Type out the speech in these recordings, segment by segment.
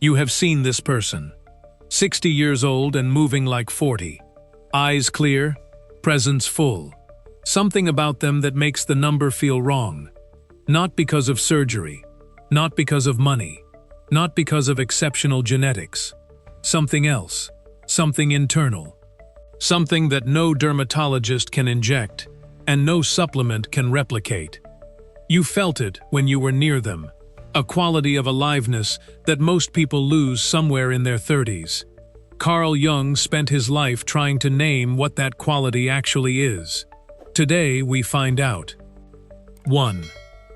You have seen this person. 60 years old and moving like 40. Eyes clear, presence full. Something about them that makes the number feel wrong. Not because of surgery, not because of money, not because of exceptional genetics. Something else, something internal. Something that no dermatologist can inject and no supplement can replicate. You felt it when you were near them, a quality of aliveness that most people lose somewhere in their 30s. Carl Jung spent his life trying to name what that quality actually is. Today we find out. 1.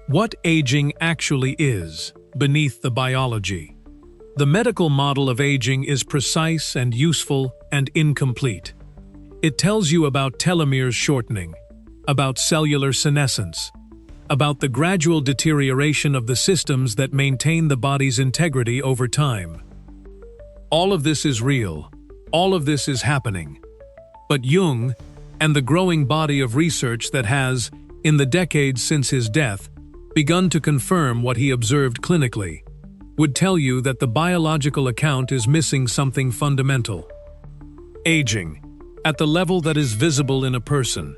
What aging actually is, beneath the biology. The medical model of aging is precise and useful and incomplete. It tells you about telomeres shortening, about cellular senescence, about the gradual deterioration of the systems that maintain the body's integrity over time. All of this is real. All of this is happening. But Jung, and the growing body of research that has, in the decades since his death, begun to confirm what he observed clinically, would tell you that the biological account is missing something fundamental. Aging, at the level that is visible in a person,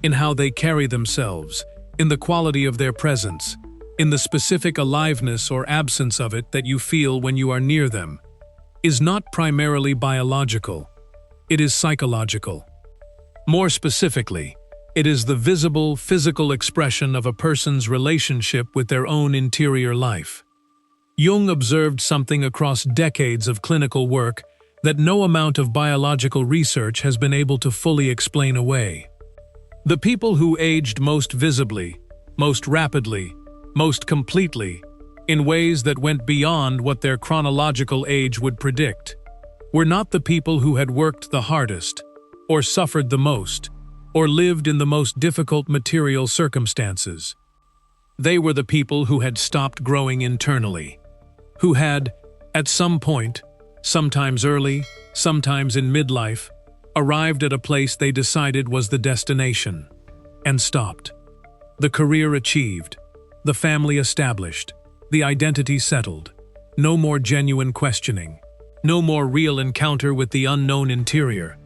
in how they carry themselves, in the quality of their presence, in the specific aliveness or absence of it that you feel when you are near them, is not primarily biological. It is psychological. More specifically, it is the visible, physical expression of a person's relationship with their own interior life. Jung observed something across decades of clinical work that no amount of biological research has been able to fully explain away. The people who aged most visibly, most rapidly, most completely, in ways that went beyond what their chronological age would predict, were not the people who had worked the hardest, or suffered the most, or lived in the most difficult material circumstances. They were the people who had stopped growing internally, who had, at some point, sometimes early, sometimes in midlife, arrived at a place they decided was the destination, and stopped. The career achieved, the family established, the identity settled. No more genuine questioning, no more real encounter with the unknown interior,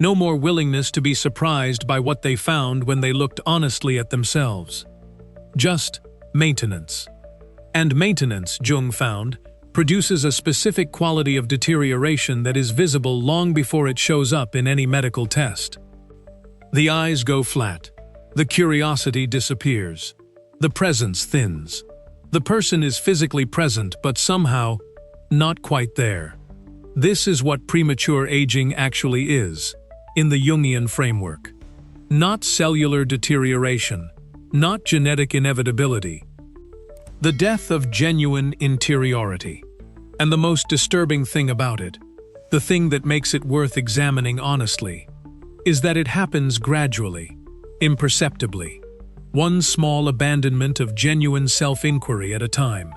no more willingness to be surprised by what they found when they looked honestly at themselves. Just maintenance. And maintenance, Jung found, produces a specific quality of deterioration that is visible long before it shows up in any medical test. The eyes go flat. The curiosity disappears. The presence thins. The person is physically present but somehow not quite there. This is what premature aging actually is, in the Jungian framework. Not cellular deterioration, not genetic inevitability. The death of genuine interiority. And the most disturbing thing about it, the thing that makes it worth examining honestly, is that it happens gradually, imperceptibly. One small abandonment of genuine self-inquiry at a time.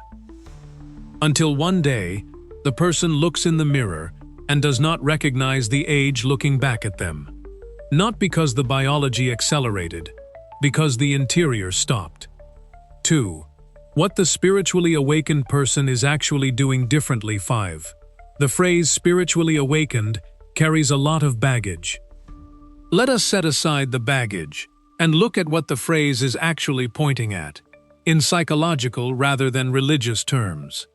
Until one day, the person looks in the mirror and does not recognize the age looking back at them. Not because the biology accelerated, because the interior stopped. 2. What the spiritually awakened person is actually doing differently. 5. The phrase spiritually awakened carries a lot of baggage. Let us set aside the baggage and look at what the phrase is actually pointing at, in psychological rather than religious terms.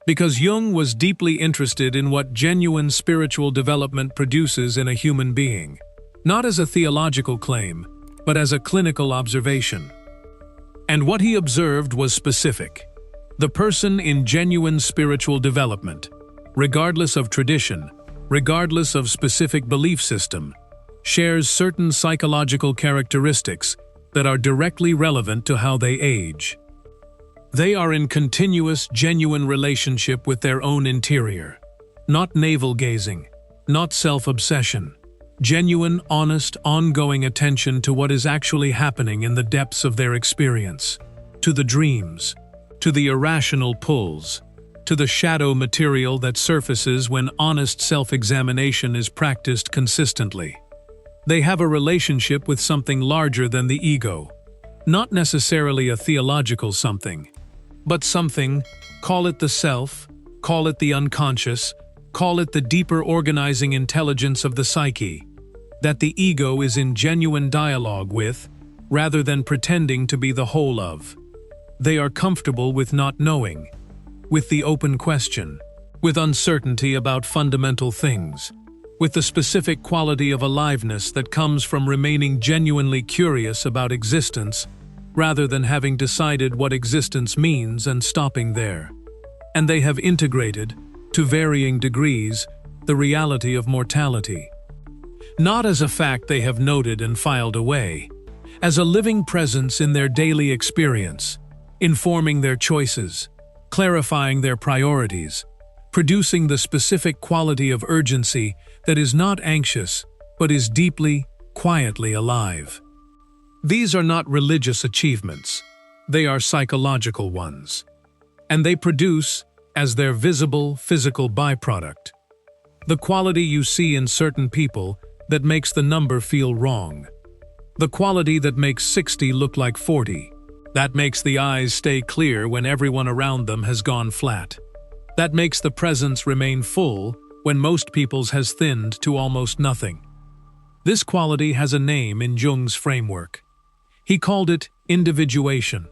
Because Jung was deeply interested in what genuine spiritual development produces in a human being, not as a theological claim, but as a clinical observation. And what he observed was specific. The person in genuine spiritual development, regardless of tradition, regardless of specific belief system, shares certain psychological characteristics that are directly relevant to how they age. They are in continuous, genuine relationship with their own interior. Not navel-gazing, not self-obsession. Genuine, honest, ongoing attention to what is actually happening in the depths of their experience. To the dreams, to the irrational pulls, to the shadow material that surfaces when honest self-examination is practiced consistently. They have a relationship with something larger than the ego. Not necessarily a theological something, but something, call it the self, call it the unconscious, call it the deeper organizing intelligence of the psyche, that the ego is in genuine dialogue with, rather than pretending to be the whole of. They are comfortable with not knowing, with the open question, with uncertainty about fundamental things, with the specific quality of aliveness that comes from remaining genuinely curious about existence, rather than having decided what existence means and stopping there. And they have integrated, to varying degrees, the reality of mortality. Not as a fact they have noted and filed away, as a living presence in their daily experience, informing their choices, clarifying their priorities, producing the specific quality of urgency that is not anxious, but is deeply, quietly alive. These are not religious achievements, they are psychological ones. And they produce, as their visible, physical byproduct, the quality you see in certain people that makes the number feel wrong. The quality that makes 60 look like 40. That makes the eyes stay clear when everyone around them has gone flat. That makes the presence remain full when most people's has thinned to almost nothing. This quality has a name in Jung's framework. He called it individuation.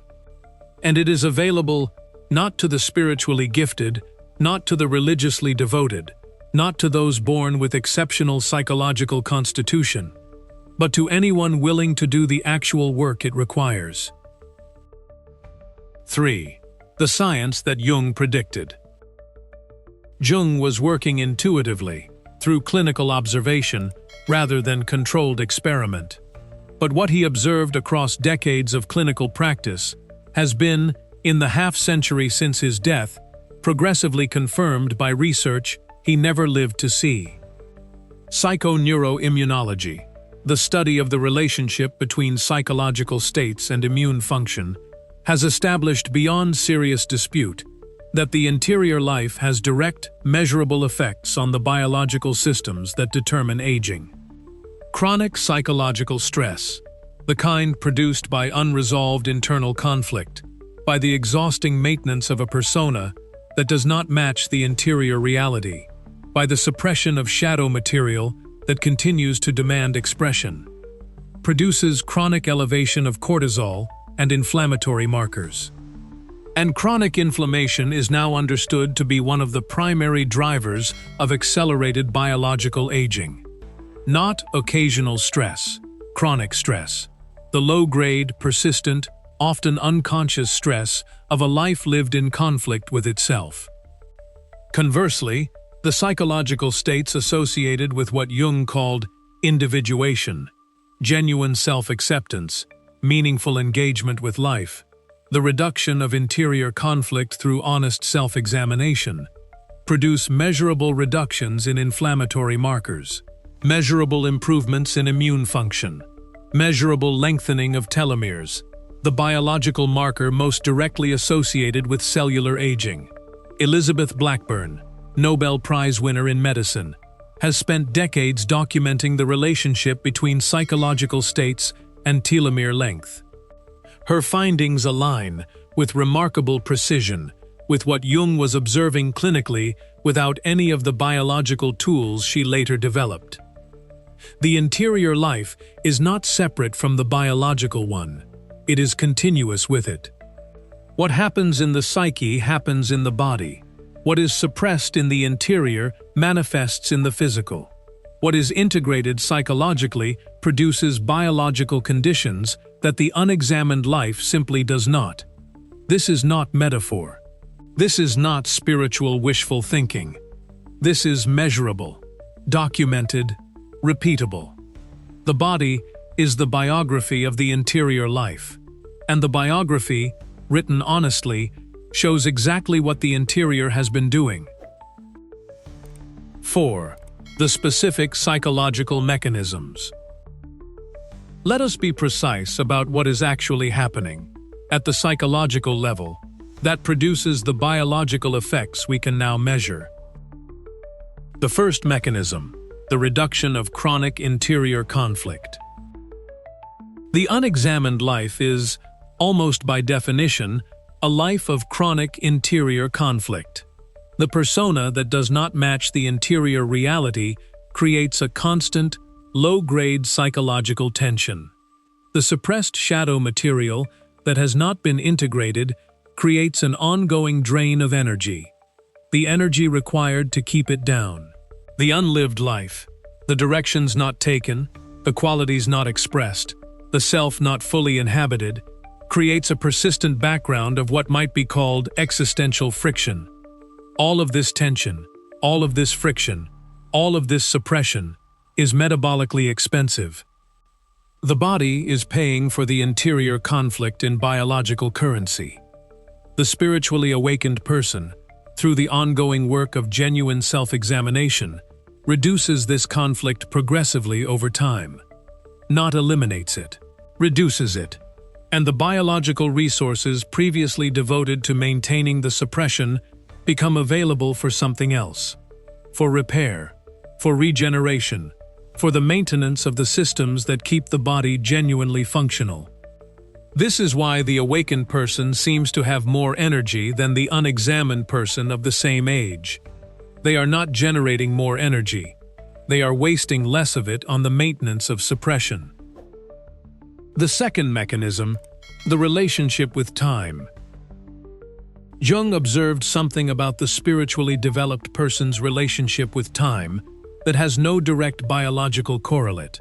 And it is available not to the spiritually gifted, not to the religiously devoted, not to those born with exceptional psychological constitution, but to anyone willing to do the actual work it requires. 3. The science that Jung predicted. Jung was working intuitively, through clinical observation, rather than controlled experiment. But what he observed across decades of clinical practice has been, in the half-century since his death, progressively confirmed by research he never lived to see. Psychoneuroimmunology, the study of the relationship between psychological states and immune function, has established beyond serious dispute that the interior life has direct, measurable effects on the biological systems that determine aging. Chronic psychological stress, the kind produced by unresolved internal conflict, by the exhausting maintenance of a persona that does not match the interior reality, by the suppression of shadow material that continues to demand expression, produces chronic elevation of cortisol and inflammatory markers. And chronic inflammation is now understood to be one of the primary drivers of accelerated biological aging. Not occasional stress, chronic stress, the low-grade, persistent, often unconscious stress of a life lived in conflict with itself. Conversely, the psychological states associated with what Jung called individuation, genuine self-acceptance, meaningful engagement with life, the reduction of interior conflict through honest self-examination, produce measurable reductions in inflammatory markers, measurable improvements in immune function, measurable lengthening of telomeres, the biological marker most directly associated with cellular aging. Elizabeth Blackburn, Nobel Prize winner in medicine, has spent decades documenting the relationship between psychological states and telomere length. Her findings align, with remarkable precision, with what Jung was observing clinically without any of the biological tools she later developed. The interior life is not separate from the biological one. It is continuous with it. What happens in the psyche happens in the body. What is suppressed in the interior manifests in the physical. What is integrated psychologically produces biological conditions that the unexamined life simply does not. This is not metaphor. This is not spiritual wishful thinking. This is measurable, documented, repeatable. The body is the biography of the interior life, and the biography, written honestly, shows exactly what the interior has been doing. 4. The specific psychological mechanisms. Let us be precise about what is actually happening, at the psychological level, that produces the biological effects we can now measure. The first mechanism, the reduction of chronic interior conflict. The unexamined life is, almost by definition, a life of chronic interior conflict. The persona that does not match the interior reality creates a constant, low-grade psychological tension. The suppressed shadow material that has not been integrated creates an ongoing drain of energy. The energy required to keep it down. The unlived life, the directions not taken, the qualities not expressed, the self not fully inhabited, creates a persistent background of what might be called existential friction. All of this tension, all of this friction, all of this suppression is metabolically expensive. The body is paying for the interior conflict in biological currency. The spiritually awakened person, through the ongoing work of genuine self-examination, reduces this conflict progressively over time. Not eliminates it, reduces it, and the biological resources previously devoted to maintaining the suppression become available for something else, for repair, for regeneration, for the maintenance of the systems that keep the body genuinely functional. This is why the awakened person seems to have more energy than the unexamined person of the same age. They are not generating more energy. They are wasting less of it on the maintenance of suppression. The second mechanism, the relationship with time. Jung observed something about the spiritually developed person's relationship with time that has no direct biological correlate,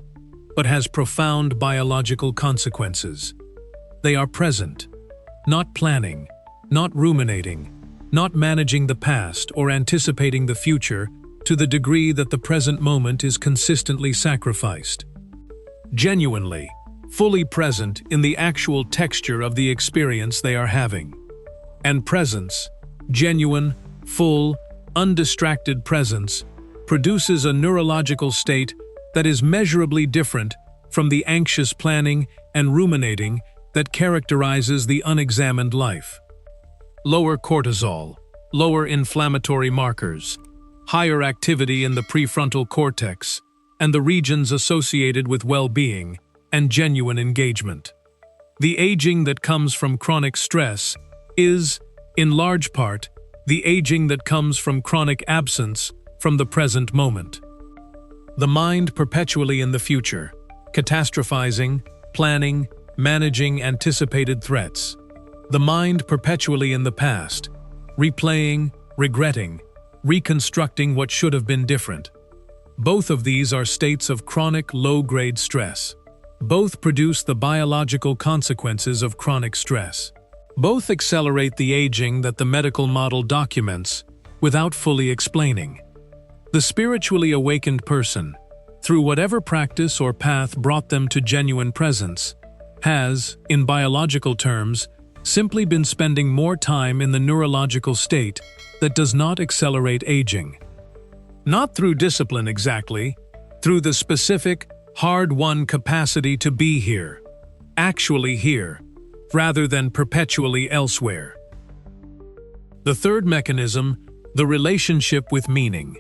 but has profound biological consequences. They are present, not planning, not ruminating, not managing the past or anticipating the future to the degree that the present moment is consistently sacrificed. Genuinely, fully present in the actual texture of the experience they are having. And presence, genuine, full, undistracted presence, produces a neurological state that is measurably different from the anxious planning and ruminating that characterizes the unexamined life. Lower cortisol, lower inflammatory markers, higher activity in the prefrontal cortex, and the regions associated with well-being and genuine engagement. The aging that comes from chronic stress is, in large part, the aging that comes from chronic absence from the present moment. The mind perpetually in the future, catastrophizing, planning, managing anticipated threats. The mind perpetually in the past, replaying, regretting, reconstructing what should have been different. Both of these are states of chronic low-grade stress. Both produce the biological consequences of chronic stress. Both accelerate the aging that the medical model documents without fully explaining. The spiritually awakened person, through whatever practice or path brought them to genuine presence, has, in biological terms, simply been spending more time in the neurological state that does not accelerate aging. Not through discipline exactly, through the specific, hard-won capacity to be here, actually here, rather than perpetually elsewhere. The third mechanism, the relationship with meaning.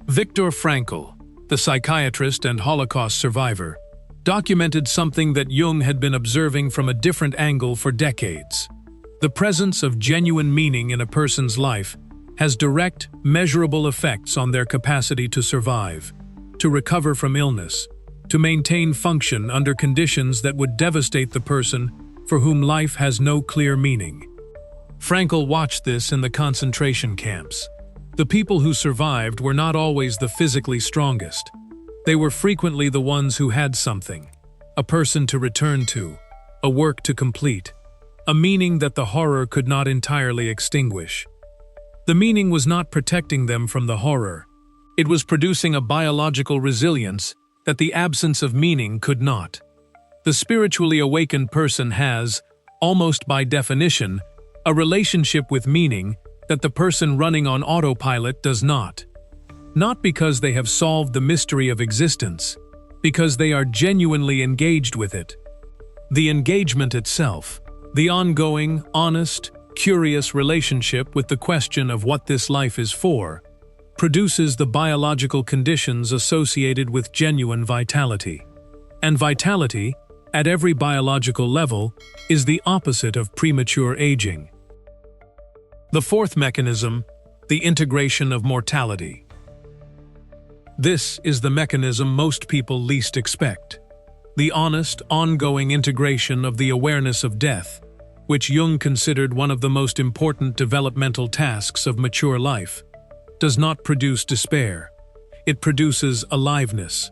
Viktor Frankl, the psychiatrist and Holocaust survivor, documented something that Jung had been observing from a different angle for decades. The presence of genuine meaning in a person's life has direct, measurable effects on their capacity to survive, to recover from illness, to maintain function under conditions that would devastate the person for whom life has no clear meaning. Frankl watched this in the concentration camps. The people who survived were not always the physically strongest. They were frequently the ones who had something, a person to return to, a work to complete, a meaning that the horror could not entirely extinguish. The meaning was not protecting them from the horror. It was producing a biological resilience that the absence of meaning could not. The spiritually awakened person has, almost by definition, a relationship with meaning that the person running on autopilot does not. Not because they have solved the mystery of existence, because they are genuinely engaged with it. The engagement itself, the ongoing, honest, curious relationship with the question of what this life is for, produces the biological conditions associated with genuine vitality. And vitality, at every biological level, is the opposite of premature aging. The fourth mechanism, the integration of mortality. This is the mechanism most people least expect. The honest, ongoing integration of the awareness of death, which Jung considered one of the most important developmental tasks of mature life, does not produce despair. It produces aliveness.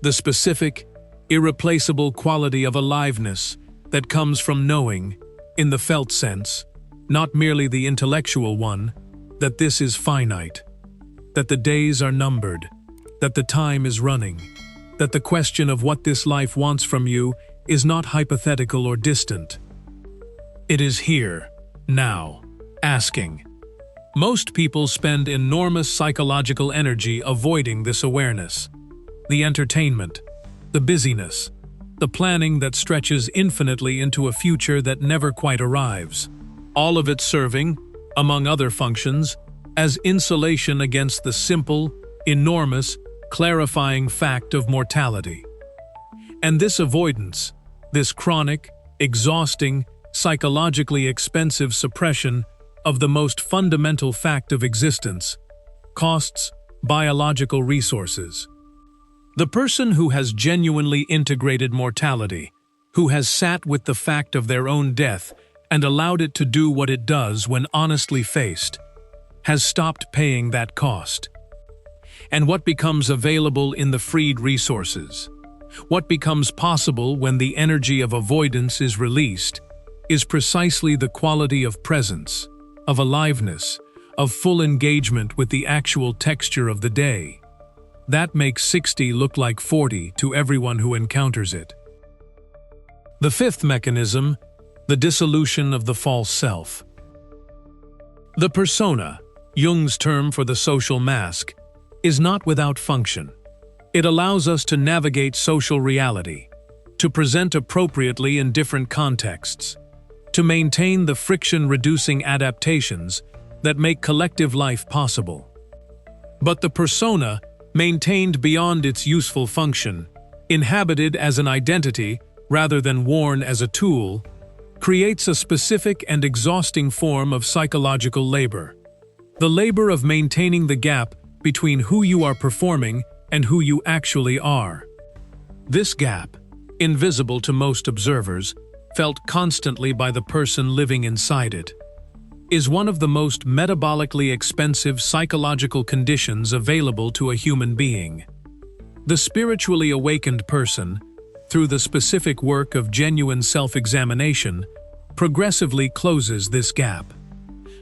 The specific, irreplaceable quality of aliveness that comes from knowing, in the felt sense, not merely the intellectual one, that this is finite, that the days are numbered, that the time is running, that the question of what this life wants from you is not hypothetical or distant. It is here, now, asking. Most people spend enormous psychological energy avoiding this awareness. The entertainment, the busyness, the planning that stretches infinitely into a future that never quite arrives. All of it serving, among other functions, as insulation against the simple, enormous, clarifying fact of mortality. And this avoidance, this chronic, exhausting, psychologically expensive suppression of the most fundamental fact of existence, costs biological resources. The person who has genuinely integrated mortality, who has sat with the fact of their own death and allowed it to do what it does when honestly faced, has stopped paying that cost. And what becomes available in the freed resources, what becomes possible when the energy of avoidance is released, is precisely the quality of presence, of aliveness, of full engagement with the actual texture of the day. That makes 60 look like 40 to everyone who encounters it. The fifth mechanism, the dissolution of the false self. The persona, Jung's term for the social mask, is not without function. It allows us to navigate social reality, to present appropriately in different contexts, to maintain the friction-reducing adaptations that make collective life possible. But the persona, maintained beyond its useful function, inhabited as an identity rather than worn as a tool, creates a specific and exhausting form of psychological labor. The labor of maintaining the gap between who you are performing and who you actually are. This gap, invisible to most observers, felt constantly by the person living inside it, is one of the most metabolically expensive psychological conditions available to a human being. The spiritually awakened person, through the specific work of genuine self-examination, progressively closes this gap.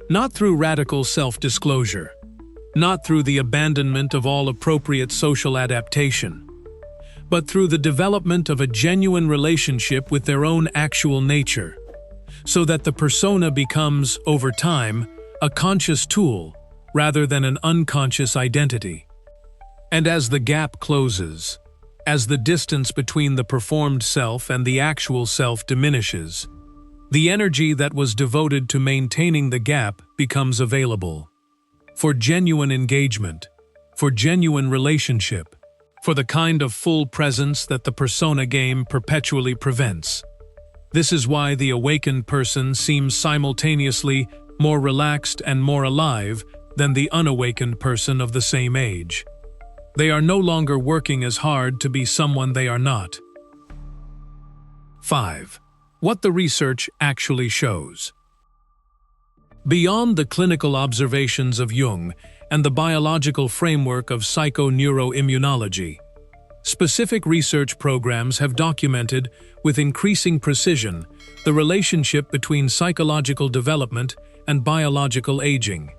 Not through radical self-disclosure, not through the abandonment of all appropriate social adaptation, but through the development of a genuine relationship with their own actual nature, so that the persona becomes, over time, a conscious tool rather than an unconscious identity. And as the gap closes, as the distance between the performed self and the actual self diminishes, the energy that was devoted to maintaining the gap becomes available for genuine engagement, for genuine relationship, for the kind of full presence that the persona game perpetually prevents. This is why the awakened person seems simultaneously more relaxed and more alive than the unawakened person of the same age. They are no longer working as hard to be someone they are not. 5. What the research actually shows. Beyond the clinical observations of Jung and the biological framework of psychoneuroimmunology, specific research programs have documented, with increasing precision, the relationship between psychological development and biological aging.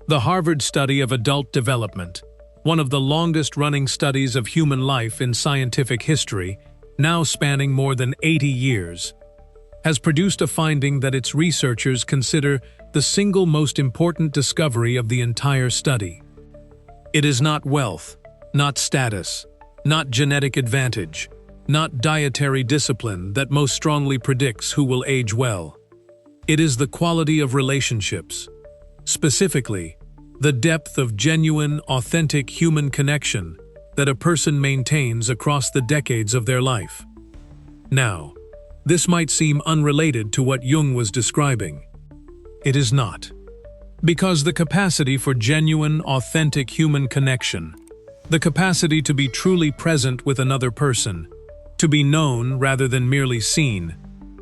The Harvard study of adult development, one of the longest-running studies of human life in scientific history, now spanning more than 80 years, has produced a finding that its researchers consider the single most important discovery of the entire study. It is not wealth, not status, not genetic advantage, not dietary discipline that most strongly predicts who will age well. It is the quality of relationships, specifically, the depth of genuine, authentic human connection that a person maintains across the decades of their life. Now, this might seem unrelated to what Jung was describing. It is not. Because the capacity for genuine, authentic human connection, the capacity to be truly present with another person, to be known rather than merely seen,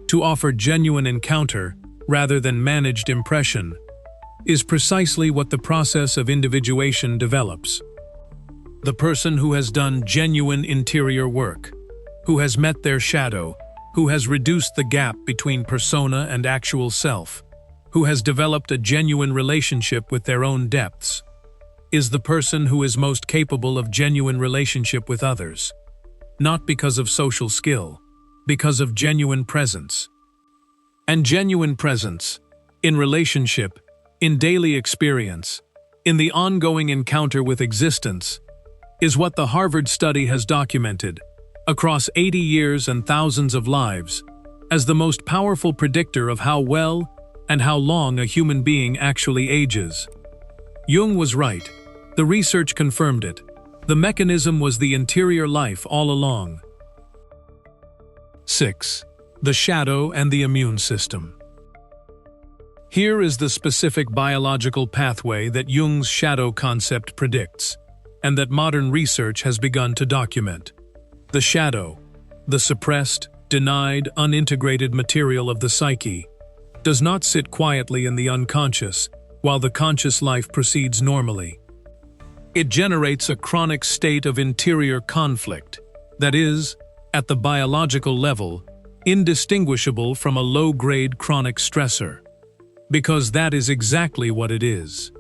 to offer genuine encounter rather than managed impression, is precisely what the process of individuation develops. The person who has done genuine interior work, who has met their shadow, who has reduced the gap between persona and actual self, who has developed a genuine relationship with their own depths, is the person who is most capable of genuine relationship with others, not because of social skill, because of genuine presence. And genuine presence, in relationship, in daily experience, in the ongoing encounter with existence, is what the Harvard study has documented, across 80 years and thousands of lives, as the most powerful predictor of how well and how long a human being actually ages. Jung was right. The research confirmed it. The mechanism was the interior life all along. 6. The shadow and the immune system. Here is the specific biological pathway that Jung's shadow concept predicts, and that modern research has begun to document. The shadow, the suppressed, denied, unintegrated material of the psyche, does not sit quietly in the unconscious while the conscious life proceeds normally. It generates a chronic state of interior conflict that is, at the biological level, indistinguishable from a low-grade chronic stressor, because that is exactly what it is.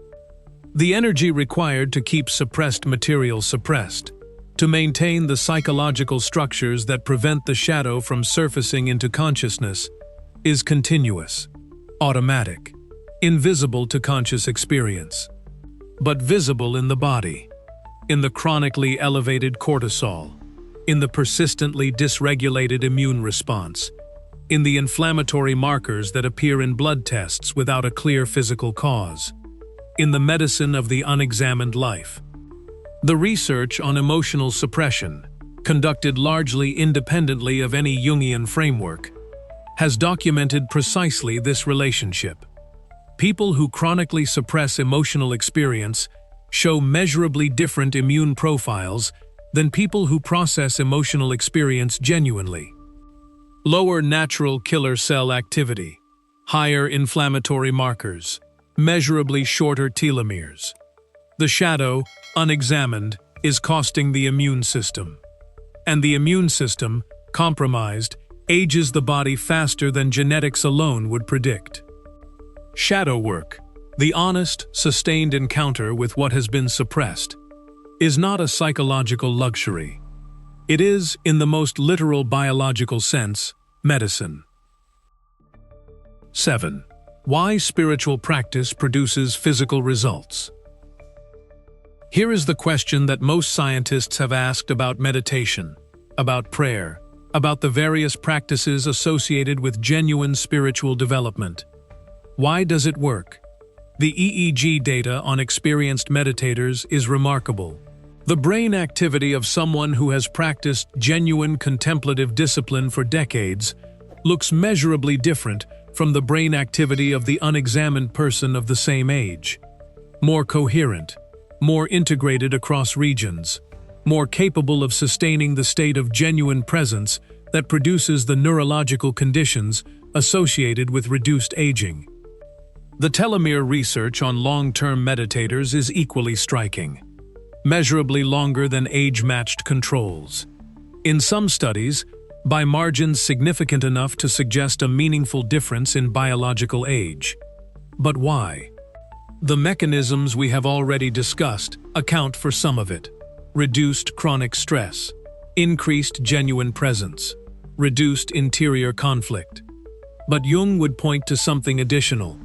The energy required to keep suppressed material suppressed, to maintain the psychological structures that prevent the shadow from surfacing into consciousness, is continuous, automatic, invisible to conscious experience, but visible in the body, in the chronically elevated cortisol, in the persistently dysregulated immune response, in the inflammatory markers that appear in blood tests without a clear physical cause, in the medicine of the unexamined life. The research on emotional suppression, conducted largely independently of any Jungian framework, has documented precisely this relationship. People who chronically suppress emotional experience show measurably different immune profiles than people who process emotional experience genuinely. Lower natural killer cell activity, higher inflammatory markers, measurably shorter telomeres. The shadow, unexamined, is costing the immune system. And the immune system, compromised, ages the body faster than genetics alone would predict. Shadow work, the honest, sustained encounter with what has been suppressed, is not a psychological luxury. It is, in the most literal biological sense, medicine. 7. Why spiritual practice produces physical results. Here is the question that most scientists have asked about meditation, about prayer, about the various practices associated with genuine spiritual development. Why does it work? The EEG data on experienced meditators is remarkable. The brain activity of someone who has practiced genuine contemplative discipline for decades looks measurably different from the brain activity of the unexamined person of the same age. More coherent, more integrated across regions, more capable of sustaining the state of genuine presence that produces the neurological conditions associated with reduced aging. The telomere research on long-term meditators is equally striking, measurably longer than age-matched controls. In some studies, by margins significant enough to suggest a meaningful difference in biological age. But why? The mechanisms we have already discussed account for some of it. Reduced chronic stress, increased genuine presence, reduced interior conflict. But Jung would point to something additional,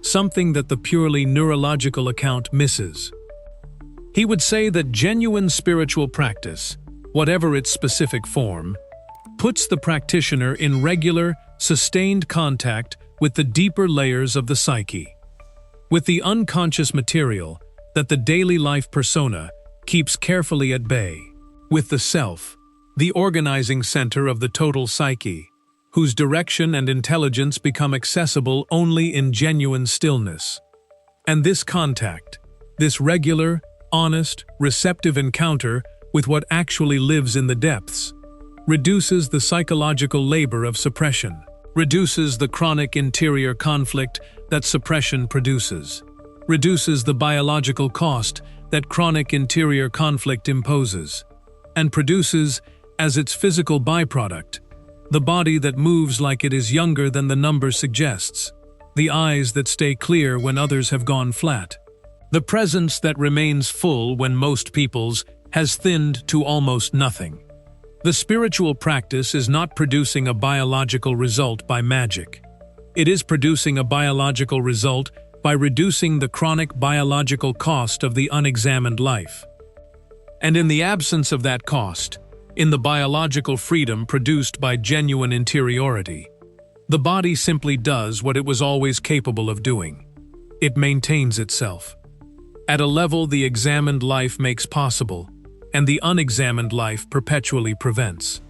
something that the purely neurological account misses. He would say that genuine spiritual practice, whatever its specific form, puts the practitioner in regular, sustained contact with the deeper layers of the psyche, with the unconscious material that the daily life persona keeps carefully at bay, with the self, the organizing center of the total psyche, whose direction and intelligence become accessible only in genuine stillness. And this contact, this regular, honest, receptive encounter with what actually lives in the depths, reduces the psychological labor of suppression, reduces the chronic interior conflict that suppression produces, reduces the biological cost that chronic interior conflict imposes, and produces, as its physical byproduct, the body that moves like it is younger than the number suggests, the eyes that stay clear when others have gone flat, the presence that remains full when most people's has thinned to almost nothing. The spiritual practice is not producing a biological result by magic. It is producing a biological result by reducing the chronic biological cost of the unexamined life. And in the absence of that cost, in the biological freedom produced by genuine interiority, the body simply does what it was always capable of doing. It maintains itself. At a level the examined life makes possible, and the unexamined life perpetually prevents.